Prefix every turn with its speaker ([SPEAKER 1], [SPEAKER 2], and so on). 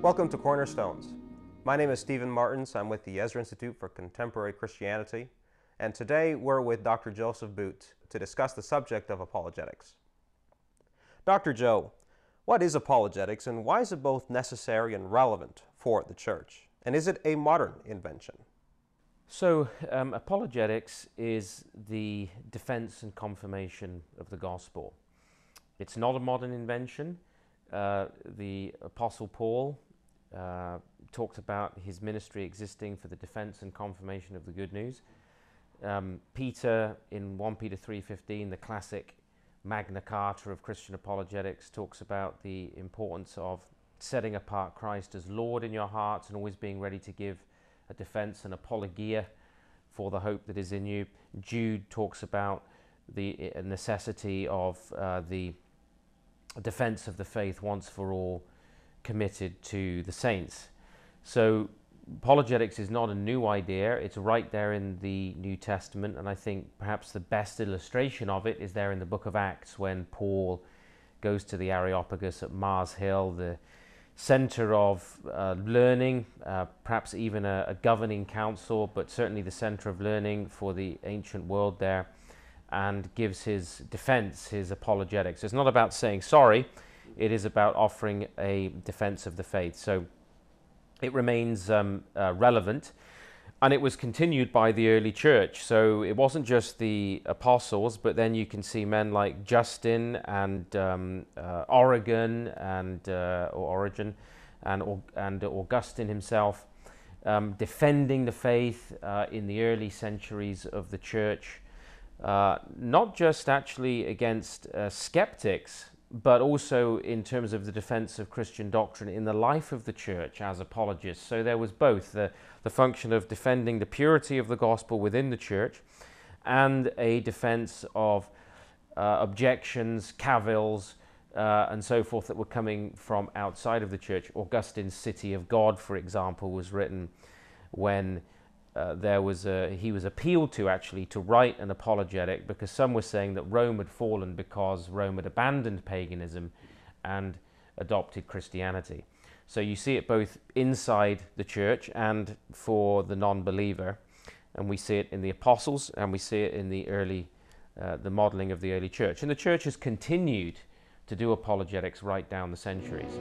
[SPEAKER 1] Welcome to Cornerstones. My name is Stephen Martins. I'm with the Ezra Institute for Contemporary Christianity, and today we're with Dr. Joseph Boot to discuss the subject of apologetics. Dr. Joe, what is apologetics and why is it both necessary and relevant for the church? And is it a modern invention?
[SPEAKER 2] So, apologetics is the defense and confirmation of the gospel. It's not a modern invention. The Apostle Paul talked about his ministry existing for the defense and confirmation of the good news. Peter, in 1 Peter 3:15, the classic Magna Carta of Christian apologetics, talks about the importance of setting apart Christ as Lord in your hearts and always being ready to give a defense and apologia for the hope that is in you. Jude talks about the necessity of the defense of the faith once for all committed to the saints. So apologetics is not a new idea. It's right there in the New Testament, and I think perhaps the best illustration of it is there in the book of Acts when Paul goes to the Areopagus at Mars Hill, the center of learning, perhaps even a governing council, but certainly the center of learning for the ancient world there, and gives his defense, his apologetics. It's not about saying sorry, it is about offering a defense of the faith. So it remains relevant, and it was continued by the early church. So it wasn't just the apostles, but then you can see men like Justin and Origen and Augustine himself defending the faith in the early centuries of the church, not just actually against skeptics, but also in terms of the defense of Christian doctrine in the life of the church as apologists. So there was both the function of defending the purity of the gospel within the church and a defense of objections, cavils, and so forth that were coming from outside of the church. Augustine's City of God, for example, was written when he was appealed to actually to write an apologetic, because some were saying that Rome had fallen because Rome had abandoned paganism and adopted Christianity. So you see it both inside the church and for the non-believer, and we see it in the apostles and we see it in the modeling of the early church. And the church has continued to do apologetics right down the centuries.